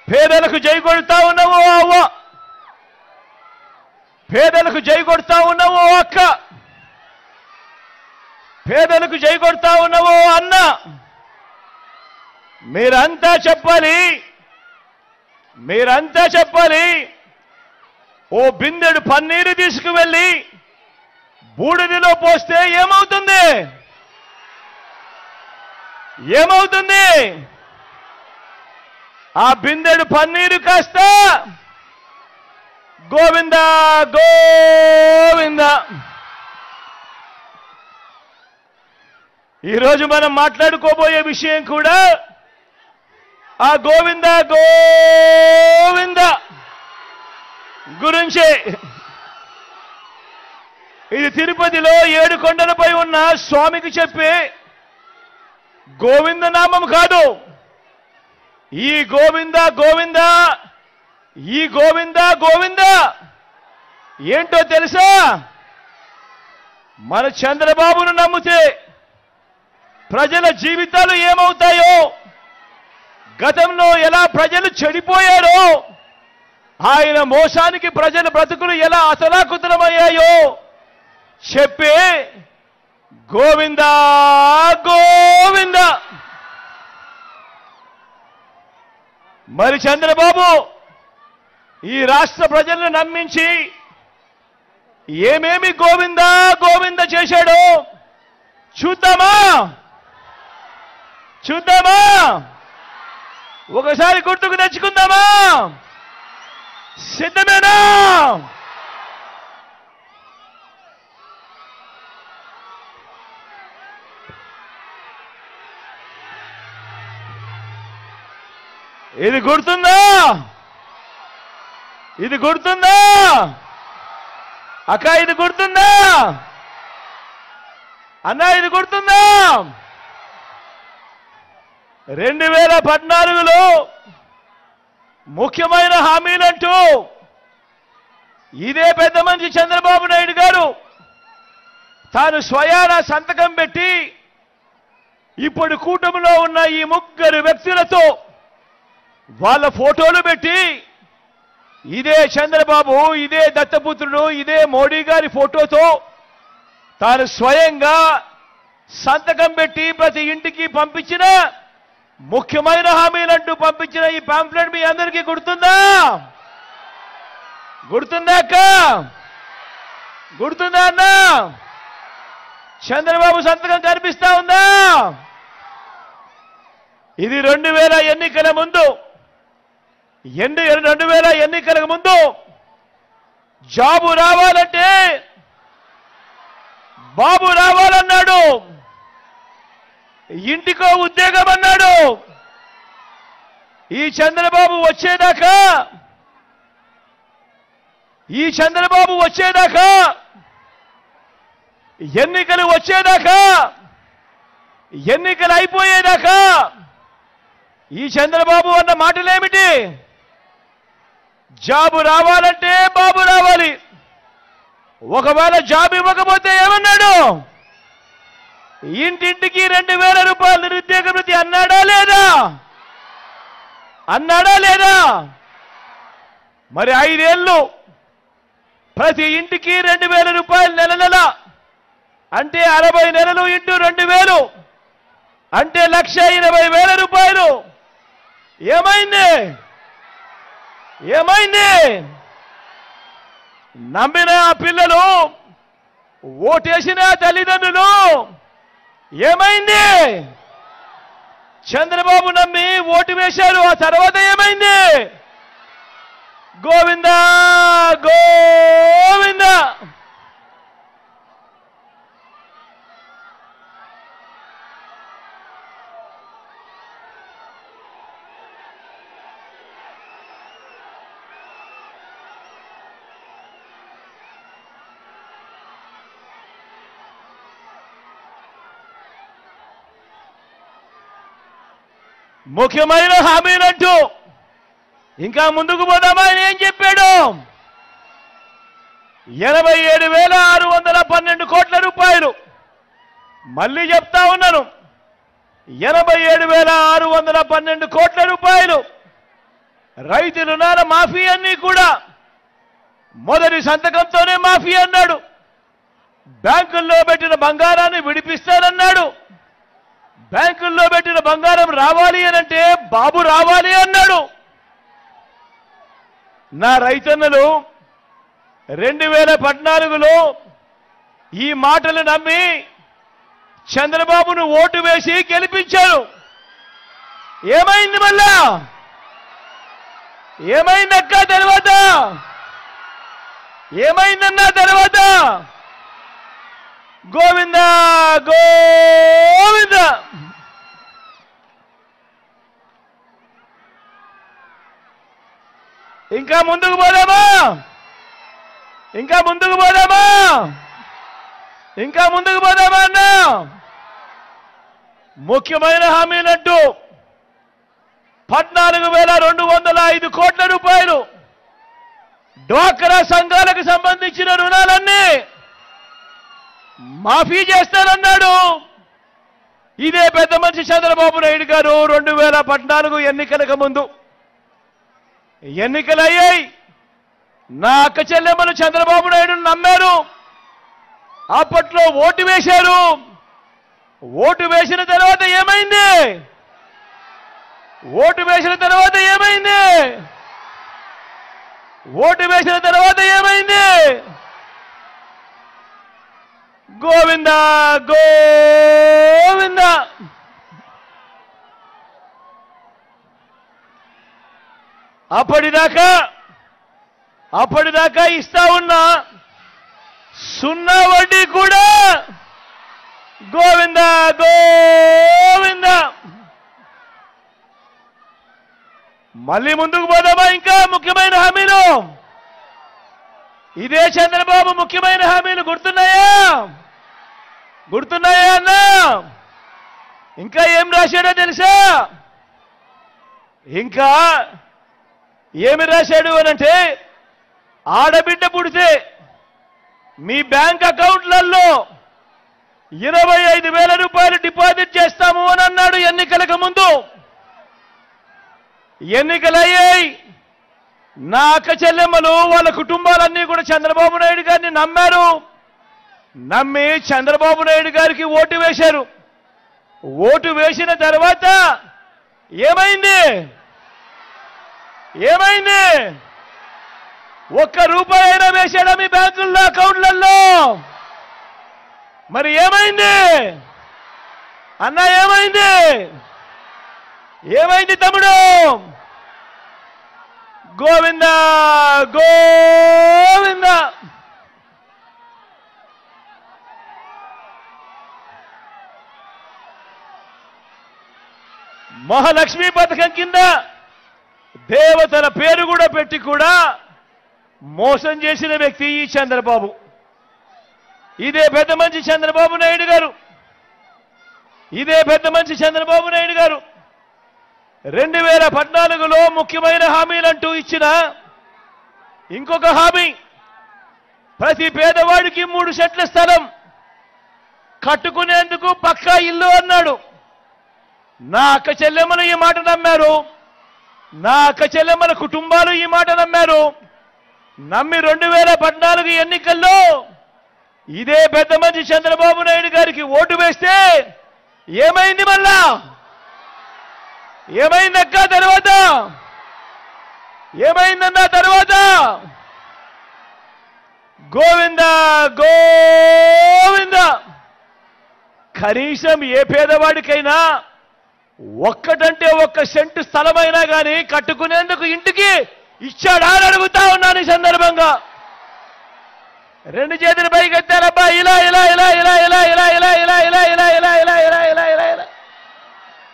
పేదలకు జై కొడతా ఉన్నావు అవ్వ, పేదలకు జై కొడతా ఉన్నావు అక్క, పేదలకు జై కొడతా ఉన్నావు అన్న. మీరంతా చెప్పాలి, మీరంతా చెప్పాలి. ఓ బిందెడు పన్నీరు తీసుకువెళ్ళి బూడిదిలో పోస్తే ఏమవుతుంది? ఏమవుతుంది? ఆ బిందెడు పన్నీరు కాస్త గోవింద గోవింద. ఈరోజు మనం మాట్లాడుకోబోయే విషయం కూడా ఆ గోవింద గోవింద గురించి. ఇది తిరుపతిలో 7 కొండలపై ఉన్న స్వామికి చెప్పే గోవింద నామం కాదు. ఈ గోవింద గోవింద, ఈ గోవింద గోవింద ఏంటో తెలుసా? మన చంద్రబాబును నమ్మితే ప్రజల జీవితాలు ఏమవుతాయో, గతంలో ఎలా ప్రజలు చెడిపోయారో, ఆయన మోసానికి ప్రజల బ్రతుకులు ఎలా అతలాకుతలమయ్యాయో చెప్పే గోవింద గోవింద. మరి చంద్రబాబు ఈ రాష్ట్ర ప్రజలను నమ్మించి ఏమేమి గోవింద గోవింద చేశాడో చూద్దామా? చూద్దామా? ఒకసారి గుర్తుకు తెచ్చుకుందామా? సిద్ధమేనా? ఇది గుర్తుందా? ఇది గుర్తుందా అక్క? ఇది గుర్తుందా అన్న? ఇది గుర్తుందా? 2014లో ముఖ్యమైన హామీలంటూ ఇదే పెద్ద మనిషి చంద్రబాబు నాయుడు గారు తాను స్వయాన సంతకం పెట్టి ఇప్పుడు కూటమిలో ఉన్న ఈ 3 వ్యక్తులతో వాళ్ళ ఫోటోలు పెట్టి, ఇదే చంద్రబాబు, ఇదే దత్తపుత్రుడు, ఇదే మోడీ గారి ఫోటోతో తాను స్వయంగా సంతకం పెట్టి ప్రతి ఇంటికి పంపించిన ముఖ్యమైన హామీలంటూ పంపించిన ఈ పాంఫ్లెట్ మీ అందరికీ గుర్తుందా? గుర్తుందా అక్క? గుర్తుందా అన్న? చంద్రబాబు సంతకం కనిపిస్తా ఉందా? ఇది 2000 ఎన్నికల ముందు, 2000 ఎన్నికలకు ముందు జాబు రావాలంటే బాబు రావాలన్నాడు, ఇంటికో ఉద్యోగం అన్నాడు. ఈ చంద్రబాబు వచ్చేదాకా, ఈ చంద్రబాబు వచ్చేదాకా, ఎన్నికలు వచ్చేదాకా, ఎన్నికలు అయిపోయేదాకా ఈ చంద్రబాబు అన్న మాటలేమిటి? జాబు రావాలంటే బాబు రావాలి. ఒకవేళ జాబ్ ఇవ్వకపోతే ఏమన్నాడు? ఇంటింటికి 2000 రూపాయలు నిరుద్యోగ వృత్తి అన్నాడా లేదా? అన్నాడా లేదా? మరి 5 ఏళ్ళు ప్రతి ఇంటికి 2000 రూపాయలు నెల నెల అంటే 60 నెలలు ఇంటూ 2000 అంటే 1,80,000 రూపాయలు. ఏమైంది? ఏమైంది? నమ్మిన పిల్లలు, ఓటేసిన తల్లిదండ్రులు ఏమైంది? చంద్రబాబు నమ్మి ఓటు వేశారు, ఆ తర్వాత ఏమైంది? గోవింద గోవింద. ముఖ్యమైన హామీలంటూ ఇంకా ముందుకు పోదామా? ఆయన ఏం చెప్పాడు? 87,612 కోట్ల రూపాయలు. మళ్ళీ చెప్తా ఉన్నాను, 87,612 కోట్ల రూపాయలు రైతు రుణాల మాఫీ అన్నీ కూడా మొదటి సంతకంతోనే మాఫీ అన్నాడు. బ్యాంకుల్లో పెట్టిన బంగారాన్ని విడిపిస్తానన్నాడు. బ్యాంకుల్లో పెట్టిన బంగారం రావాలి అనంటే బాబు రావాలి అన్నాడు. నా రైతన్నలు 2014లో ఈ మాటలు నమ్మి చంద్రబాబును ఓటు వేసి గెలిపించారు. ఏమైంది మళ్ళా? ఏమైందక్క తర్వాత? ఏమైందన్నా తర్వాత? గోవింద గోవింద. ఇంకా ముందుకు పోదామా? ఇంకా ముందుకు పోదామా? ఇంకా ముందుకు పోదామా అన్నా? ముఖ్యమైన హామీలంటూ 14,205 కోట్ల రూపాయలు డ్వాక్రా సంఘాలకు సంబంధించిన రుణాలన్నీ మాఫీ చేస్తానన్నాడు. ఇదే పెద్ద మనిషి చంద్రబాబు నాయుడు గారు 2014 ఎన్నికలకు ముందు ఎన్నికలయ్యాయి. నా అక్క చెల్లెమ్మలు చంద్రబాబు నాయుడును నమ్మారు. అప్పట్లో ఓటు వేశారు. ఓటు వేసిన తర్వాత ఏమైంది? ఓటు వేసిన తర్వాత ఏమైంది? ఓటు వేసిన తర్వాత ఏమైంది? గోవింద గోవింద. అప్పటిదాకా ఇస్తా ఉన్న సున్నా వడ్డీ కూడా గోవింద గోవింద. మళ్ళీ ముందుకు పోదామా? ఇంకా ముఖ్యమైన హామీలు ఇదే చంద్రబాబు ముఖ్యమైన హామీలు గుర్తున్నాయా? గుర్తున్నాయా అన్నా? ఇంకా ఏం రాశాడో తెలుసా? ఇంకా ఏమి రాశాడు అనంటే, ఆడబిడ్డ పుడితే మీ బ్యాంక్ అకౌంట్లలో 25,000 రూపాయలు డిపాజిట్ చేస్తాము అని అన్నాడు ఎన్నికలకు ముందు. ఎన్నికలయ్యాయి. నా అక్క చెల్లెమ్మలు వాళ్ళ కుటుంబాలన్నీ కూడా చంద్రబాబు నాయుడు గారిని నమ్మారు. నమ్మి చంద్రబాబు నాయుడు గారికి ఓటు వేశారు. ఓటు వేసిన తర్వాత ఏమైంది? ఏమైంది? ₹1 అయినా వేశాడా మీ బ్యాంకుల్లో అకౌంట్లలో? మరి ఏమైంది అన్నా? ఏమైంది? ఏమైంది తమ్ముడు? గోవింద గోవింద. మహాలక్ష్మి పథకం కింద దేవతల పేరు కూడా పెట్టి కూడా మోసం చేసిన వ్యక్తి ఈ చంద్రబాబు. ఇదే పెద్ద మంచి చంద్రబాబు నాయుడు గారు. ఇదే పెద్ద మంచి చంద్రబాబు నాయుడు గారు 2014లో ముఖ్యమైన హామీలంటూ ఇచ్చిన ఇంకొక హామీ, ప్రతి పేదవాడికి 3 సెంట్ల స్థలం కట్టుకునేందుకు పక్కా ఇల్లు అన్నాడు. నా అక్క చెల్లెమ్మలు ఈ మాట నమ్మారు. నా అక్క చెల్లెమ్మల కుటుంబాలు ఈ మాట నమ్మారు. నమ్మి 2014 ఎన్నికల్లో ఇదే పెద్ద మంచి చంద్రబాబు నాయుడు గారికి ఓటు వేస్తే ఏమైంది? మళ్ళా ఏమైందక్క తర్వాత? ఏమైందన్నా తర్వాత? గోవింద గోవింద. కనీసం ఏ పేదవాడికైనా ఒక్కటంటే 1 సెంటు స్థలమైనా కానీ కట్టుకునేందుకు ఇంటికి ఇచ్చాడా అని అడుగుతా ఉన్నాను ఈ సందర్భంగా. 2 చేతులు పైకి ఎత్తారబ్బా. ఇలా ఇలా ఇలా ఇలా ఇలా ఇలా ఇలా ఇలా ఇలా ఇలా ఇలా ఇలా ఇలా